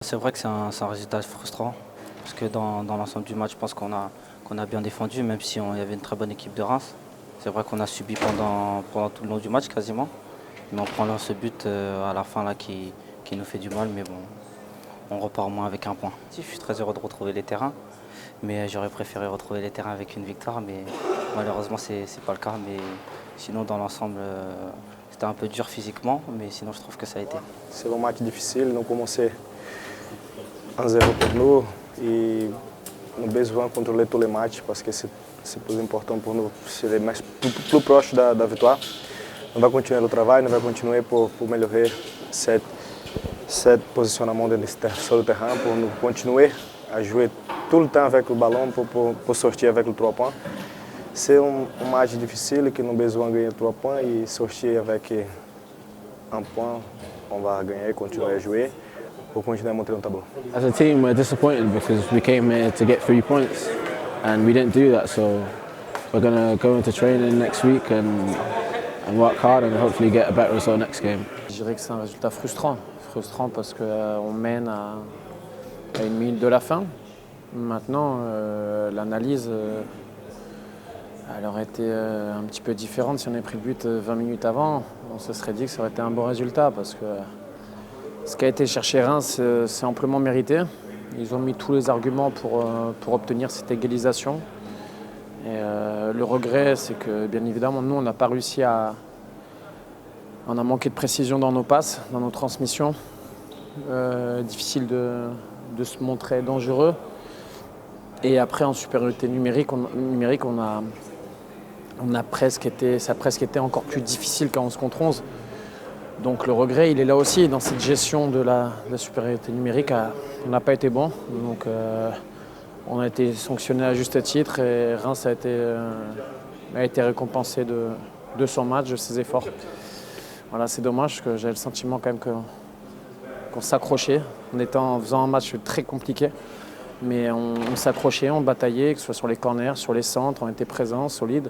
C'est vrai que c'est un résultat frustrant parce que dans l'ensemble du match, je pense qu'on a bien défendu, même si il y avait une très bonne équipe de Reims. C'est vrai qu'on a subi pendant tout le long du match quasiment, mais on prend là ce but à la fin là, qui nous fait du mal, mais bon, on repart au moins avec un point. Si, je suis très heureux de retrouver les terrains, mais j'aurais préféré retrouver les terrains avec une victoire, mais malheureusement c'est pas le cas. Mais sinon dans l'ensemble, c'était un peu dur physiquement, mais sinon je trouve que ça a été. C'est un match difficile, nous commençons 1-0 pour nous et nous avons besoin de contrôler tous les matchs parce que c'est plus important pour nous, ser plus proche da vitória. On va continuer le travail, on va continuer pour améliorer ce positionnement sur le terrain, pour nous continuer à jouer tout le temps avec le ballon pour sortir avec les 3 points. C'est un match difficile que nous avons besoin de gagner 3 points et sortir avec un point. On va gagner et continuer à jouer pour continuer à monter dans le tableau. As a team, we're disappointed because we came here to get 3 points and we didn't do that. So we're going to go into training next week and work hard and hopefully get a better result next game. Je dirais que c'est un résultat frustrant. Frustrant parce qu'on mène à 1 minute de la fin. Maintenant, l'analyse elle aurait été un petit peu différente si on avait pris le but 20 minutes avant. On se serait dit que ça aurait été un bon résultat parce que ce qui a été cherché Reims, c'est amplement mérité. Ils ont mis tous les arguments pour obtenir cette égalisation. Et le regret, c'est que bien évidemment, nous, on n'a pas réussi à... On a manqué de précision dans nos passes, dans nos transmissions. Difficile de se montrer dangereux. Et après, en supériorité numérique, ça a presque été encore plus difficile qu'en 11 contre 11. Donc le regret, il est là aussi, dans cette gestion de la supériorité numérique. On n'a pas été bon. Donc on a été sanctionné à juste titre et Reims a été récompensé de son match, de ses efforts. Voilà, c'est dommage que j'avais le sentiment quand même qu'on s'accrochait en faisant un match très compliqué. Mais on s'accrochait, on bataillait, que ce soit sur les corners, sur les centres, on était présents, solides.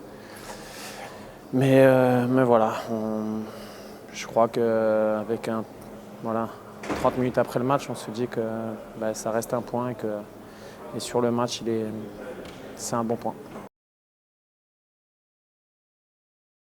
Mais voilà, je crois qu'avec 30 minutes après le match, on se dit que ça reste un point et sur le match, c'est un bon point.